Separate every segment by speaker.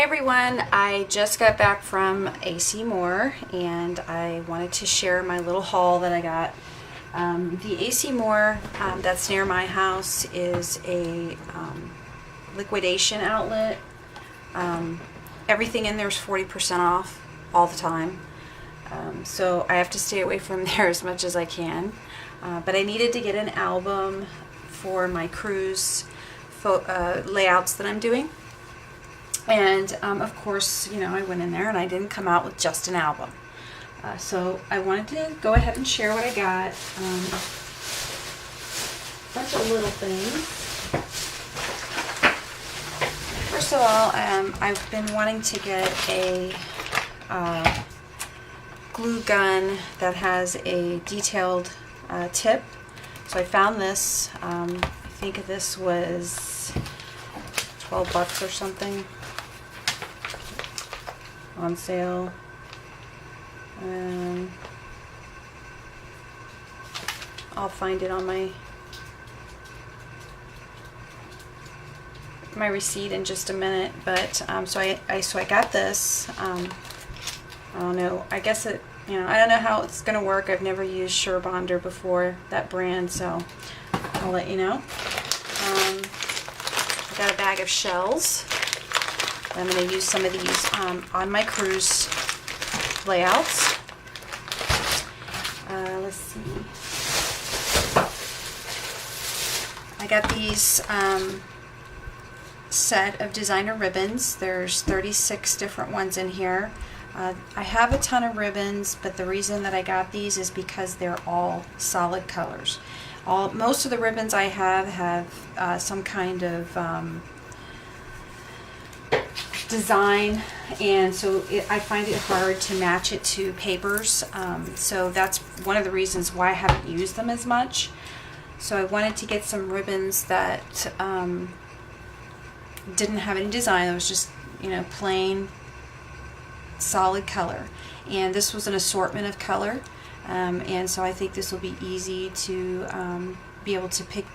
Speaker 1: everyone, I just got back from AC Moore and I wanted to share my little haul that I got. The AC Moore that's near my house is a liquidation outlet. Everything in there is 40% off all the time. So I have to stay away from there as much as I can. But I needed to get an album for my cruise layouts that I'm doing. And of course, you know, I went in there and I didn't come out with just an album. So I wanted to go ahead and share what I got. A bunch of little things. First of all, I've been wanting to get a glue gun that has a detailed tip. So I found this. I think this was $12 or something on sale. I'll find it on my receipt in just a minute. But so I got this. I don't know. I guess it. You know, I don't know how it's gonna work. I've never used Surebonder before, that brand, so I'll let you know. I got a bag of shells. I'm going to use some of these on my cruise layouts. Let's see. I got these set of designer ribbons. There's 36 different ones in here. I have a ton of ribbons, but the reason that I got these is because they're all solid colors. Most of the ribbons I have some kind of design, and so I find it hard to match it to papers. So that's one of the reasons why I haven't used them as much. So I wanted to get some ribbons that didn't have any design. It was just, you know, plain solid color, and this was an assortment of color, and so I think this will be easy to be able to pick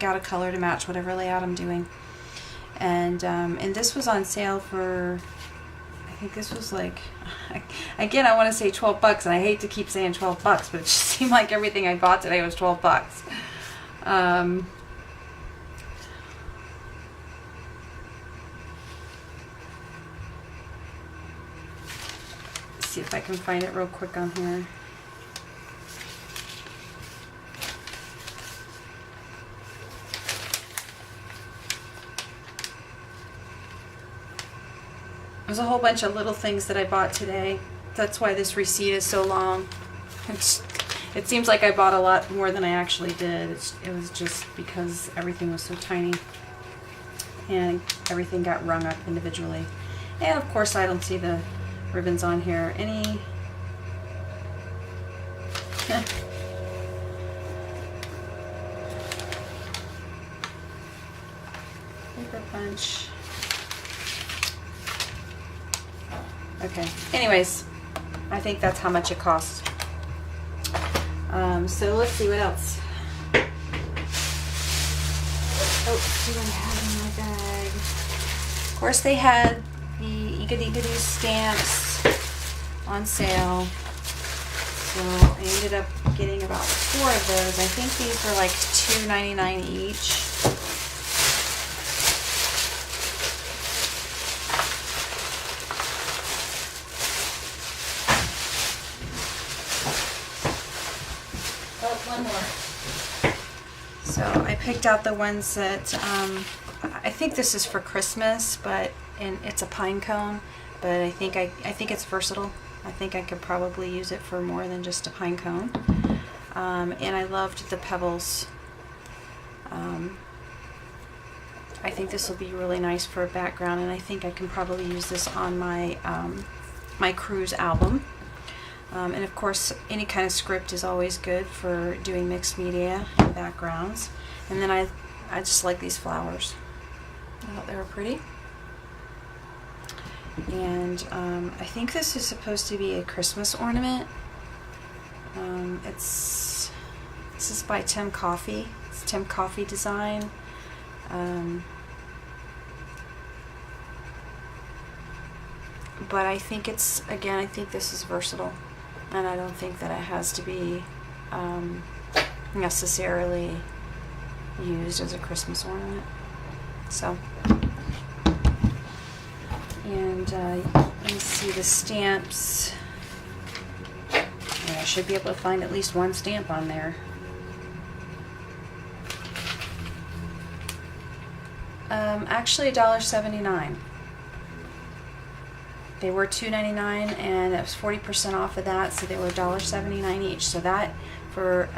Speaker 1: out a color to match whatever layout I'm doing. And this was on sale for, I think this was like, again, I want to say $12, and I hate to keep saying $12, but it just seemed like everything I bought today was $12. See if I can find it real quick on here. There's a whole bunch of little things that I bought today. That's why this receipt is so long. It seems like I bought a lot more than I actually did. It was just because everything was so tiny and everything got rung up individually. And of course I don't see the ribbons on here. Any paper punch. Okay, anyways, I think that's how much it costs. So let's see what else. Oh, what do I have in my bag? Of course they had the Eekadee stamps on sale. So I ended up getting about 4 of those. I think these were like $2.99 each. One more. So I picked out the ones that I think this is for Christmas, and it's a pine cone, but I think it's versatile. I think I could probably use it for more than just a pine cone. And I loved the pebbles. I think this will be really nice for a background, and I think I can probably use this on my my cruise album. And of course, any kind of script is always good for doing mixed media and backgrounds. And then I just like these flowers. I thought they were pretty. And I think this is supposed to be a Christmas ornament. This is by Tim Coffey. It's Tim Coffey design. but I think it's, again, I think this is versatile, and I don't think that it has to be necessarily used as a Christmas ornament. So, and let me see the stamps. I should be able to find at least one stamp on there. Actually $1.79. They were $2.99, and it was 40% off of that, so they were $1.79 each. So that, for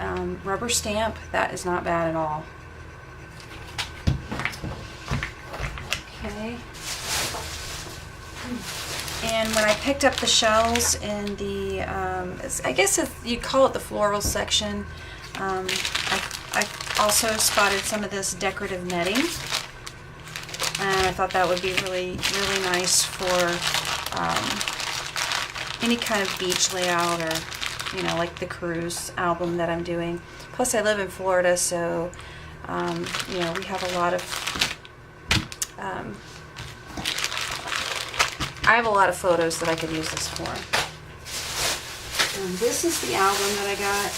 Speaker 1: rubber stamp, that is not bad at all. Okay. And when I picked up the shells in the, I guess you call it the floral section, I also spotted some of this decorative netting. And I thought that would be really, really nice for any kind of beach layout, or, you know, like the cruise album that I'm doing. Plus I live in Florida, so, you know, we have a lot of, I have a lot of photos that I could use this for. And this is the album that I got.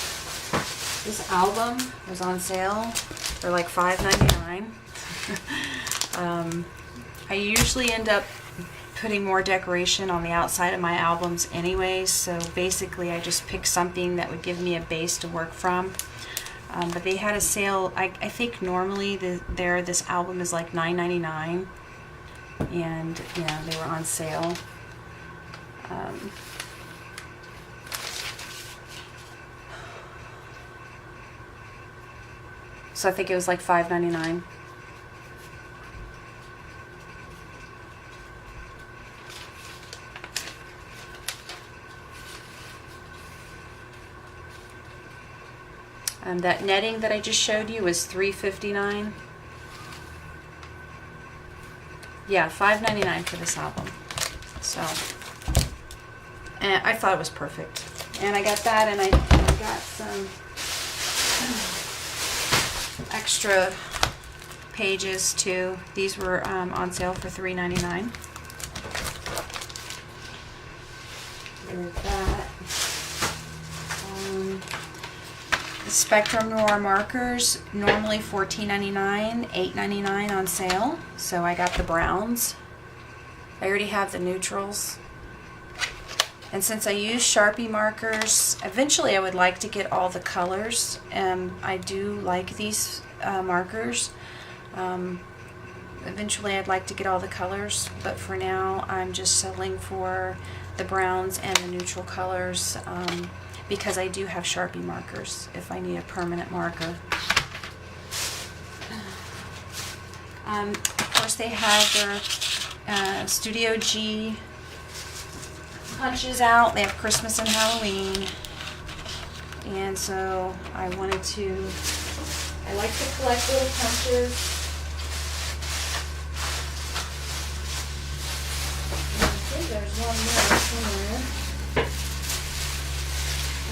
Speaker 1: This album was on sale for like $5.99. I usually end up putting more decoration on the outside of my albums anyways, so basically I just picked something that would give me a base to work from. But they had a sale. I think normally this album is like $9.99, and you know, they were on sale. So I think it was like $5.99. That netting that I just showed you was $3.59. Yeah, $5.99 for this album. So, and I thought it was perfect. And I got that, and I got some extra pages too. These were on sale for $3.99. There's that. Spectrum Noir markers, normally $14.99, $8.99 on sale. So I got the browns. I already have the neutrals. And since I use Sharpie markers, eventually I would like to get all the colors. I do like these markers. Eventually I'd like to get all the colors, but for now I'm just settling for the browns and the neutral colors. Because I do have Sharpie markers if I need a permanent marker. Of course, they have their Studio G punches out. They have Christmas and Halloween. And so I like to collect little punches. And I think there's one more somewhere.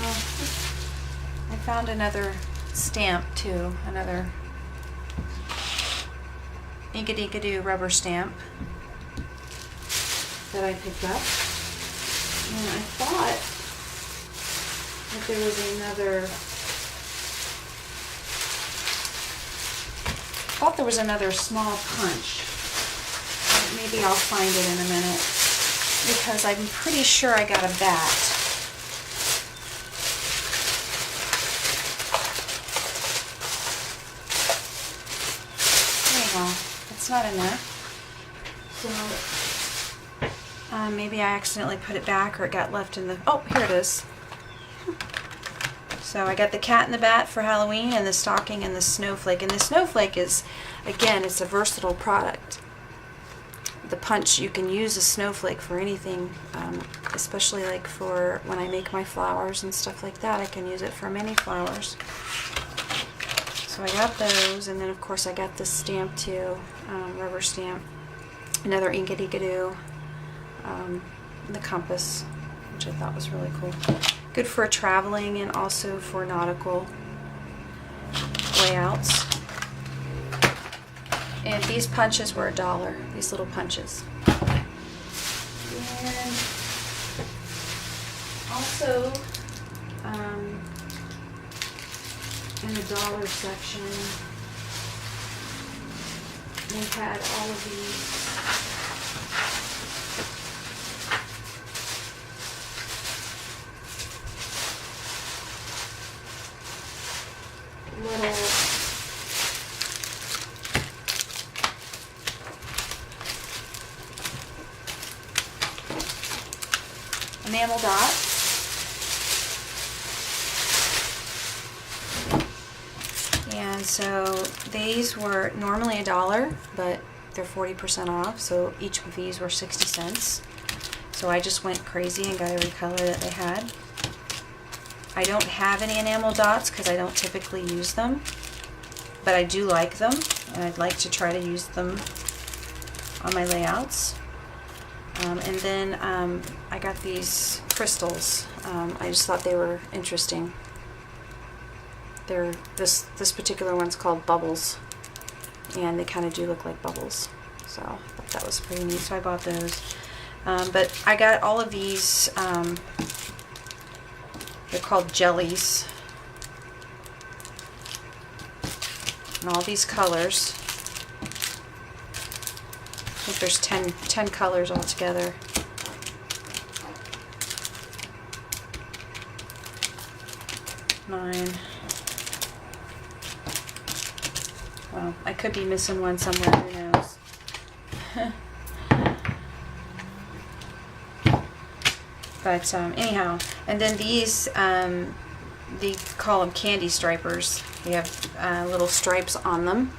Speaker 1: I found another stamp too, another Inkadinkado rubber stamp that I picked up. And I thought that there was another small punch. Maybe I'll find it in a minute, because I'm pretty sure I got a bat. It's not in there. So maybe I accidentally put it back, or it got left in the, oh, here it is. So I got the cat and the bat for Halloween, and the stocking and the snowflake. And the snowflake is, again, it's a versatile product. The punch, you can use a snowflake for anything, especially like for when I make my flowers and stuff like that. I can use it for many flowers. So I got those, and then of course I got this stamp too, rubber stamp, another Inkadinkado, the compass, which I thought was really cool. Good for traveling and also for nautical layouts. And these punches were $1, these little punches. And also, in the dollar section, we had all of these little enamel dots. And so these were normally $1, but they're 40% off, so each of these were 60 cents. So I just went crazy and got every color that they had. I don't have any enamel dots because I don't typically use them, but I do like them, and I'd like to try to use them on my layouts. And then I got these crystals. I just thought they were interesting. This particular one's called Bubbles, and they kind of do look like bubbles. So I thought that was pretty neat, so I bought those. But I got all of these, they're called jellies. And all these colors. I think there's 10 colors altogether. Nine. Well, I could be missing one somewhere, who knows. But anyhow, and then these, they call them candy stripers. They have little stripes on them.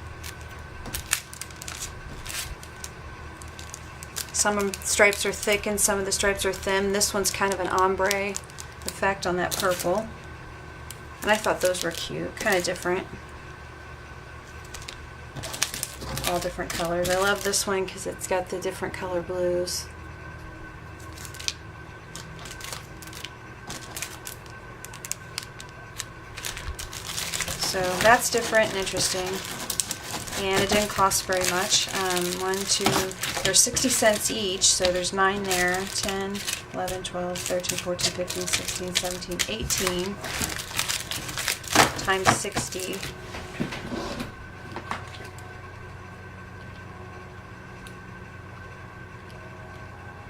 Speaker 1: Some of the stripes are thick and some of the stripes are thin. This one's kind of an ombre effect on that purple. And I thought those were cute, kind of different. All different colors. I love this one because it's got the different color blues. So that's different and interesting. And it didn't cost very much. They're 60 cents each, so there's 9 there. 10, 11, 12, 13, 14, 15, 16, 17, 18 times 60.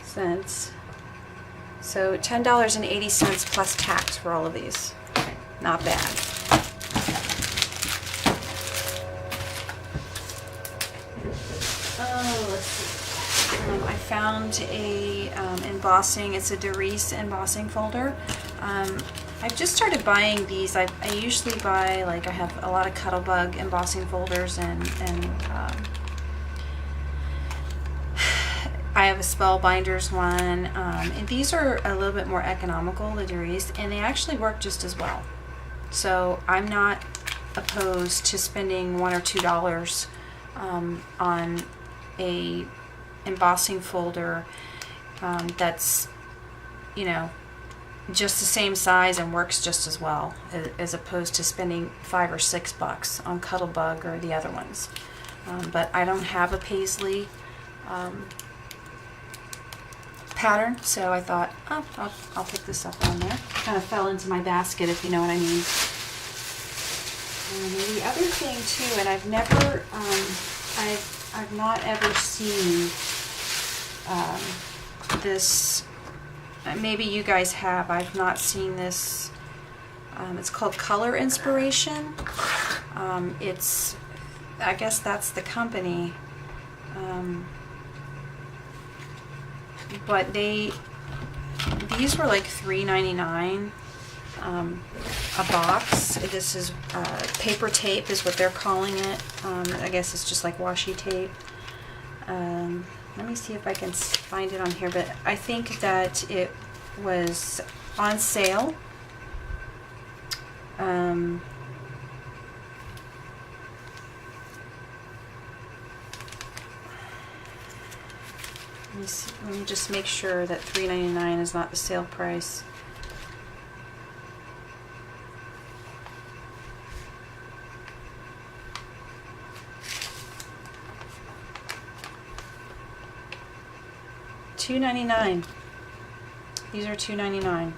Speaker 1: Cents. So $10.80 plus tax for all of these. Not bad. Oh, let's see. I found a embossing. It's a Darice embossing folder. I've just started buying these. I usually buy, like, I have a lot of Cuttlebug embossing folders, and I have a Spellbinders one, and these are a little bit more economical, the Darice, and they actually work just as well. So I'm not opposed to spending $1 or $2 on a embossing folder that's, you know, just the same size and works just as well, as opposed to spending $5 or $6 on Cuttlebug or the other ones. But I don't have a Paisley pattern, so I thought, oh, I'll pick this up on there. Kind of fell into my basket, if you know what I mean. And the other thing too, and I've never, I've not ever seen this. Maybe you guys have. I've not seen this. It's called Color Inspiration. I guess that's the company. But these were like $3.99 a box. This is paper tape is what they're calling it. I guess it's just like washi tape. Let me see if I can find it on here, but I think that it was on sale. Let me just make sure that $3.99 is not the sale price. $2.99. These are $2.99.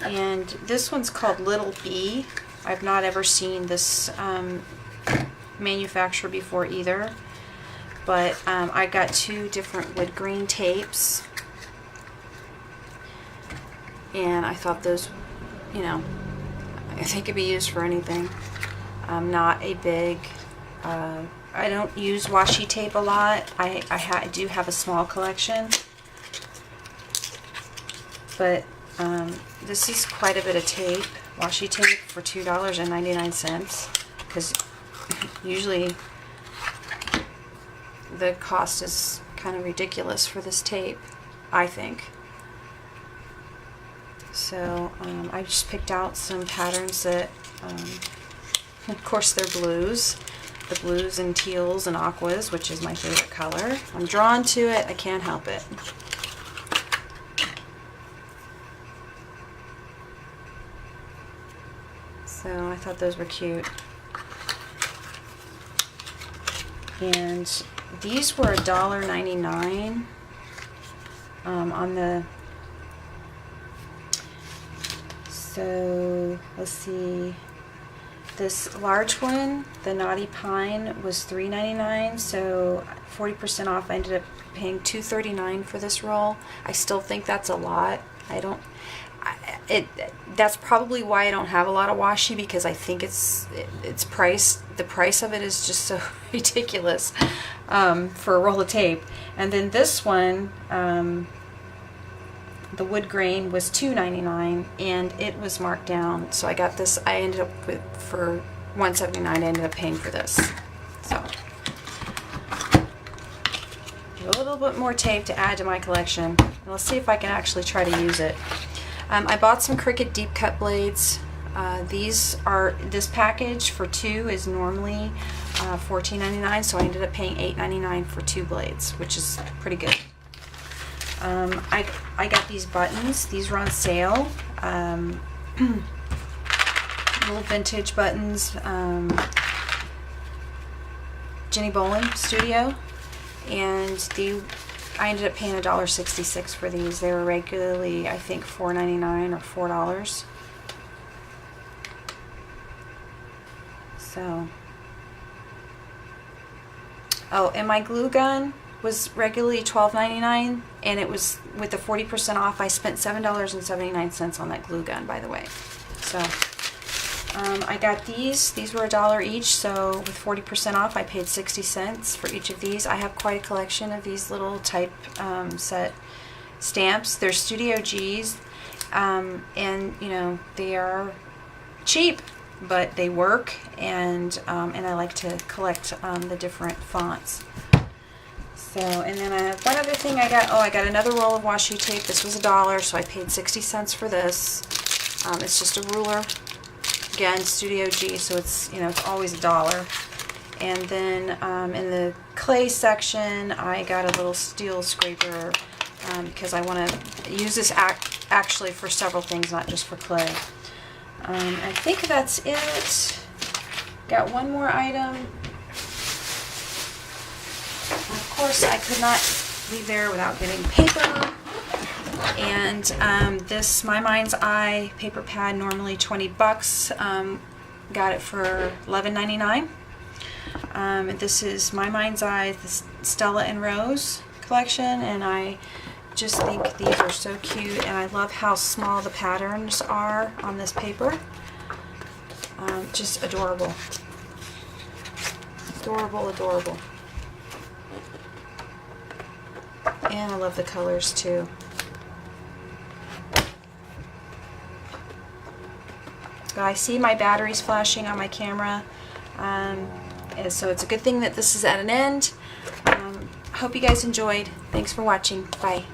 Speaker 1: And this one's called Little B. I've not ever seen this manufacturer before either. But I got 2 different wood grain tapes. And I thought those, you know, I think could be used for anything. I'm not a big, I don't use washi tape a lot. I do have a small collection. But this is quite a bit of tape, washi tape, for $2.99, because usually the cost is kind of ridiculous for this tape, I think. So I just picked out some patterns that, of course, they're blues. The blues and teals and aquas, which is my favorite color. I'm drawn to it. I can't help it. So I thought those were cute. And these were $1.99 on the... So let's see. This large one, the Naughty Pine, was $3.99, so 40% off. I ended up paying $2.39 for this roll. I still think that's a lot. That's probably why I don't have a lot of washi, because I think it's priced. The price of it is just so ridiculous for a roll of tape. And then this one, the wood grain, was $2.99, and it was marked down. So I got this. I ended up with, for $1.79. I ended up paying for this. So a little bit more tape to add to my collection. And let's see if I can actually try to use it. I bought some Cricut deep cut blades. This package for 2 is normally $14.99, so I ended up paying $8.99 for 2 blades, which is pretty good. I got these buttons. These were on sale. Little vintage buttons. Jenny Bowling Studio, and I ended up paying $1.66 for these. They were regularly, I think, $4.99 or $4. So, oh, and my glue gun was regularly $12.99, and it was, with the 40% off, I spent $7.79 on that glue gun, by the way. So I got these. These were $1 each, so with 40% off, I paid 60 cents for each of these. I have quite a collection of these little type set stamps. They're Studio Gs, and you know, they are cheap, but they work, and I like to collect the different fonts. So, and then one other thing I got, I got another roll of washi tape. This was $1, so I paid 60 cents for this. It's just a ruler. Again, Studio G, so it's, you know, it's always $1. And then in the clay section, I got a little steel scraper because I want to use this actually for several things, not just for clay. I think that's it. Got one more item. Of course, I could not leave there without getting paper. And this My Mind's Eye paper pad, normally $20. Got it for $11.99. This is My Mind's Eye, the Stella and Rose collection, and I just think these are so cute, and I love how small the patterns are on this paper. Just adorable. Adorable, adorable. And I love the colors too. I see my batteries flashing on my camera, and so it's a good thing that this is at an end. Hope you guys enjoyed. Thanks for watching. Bye.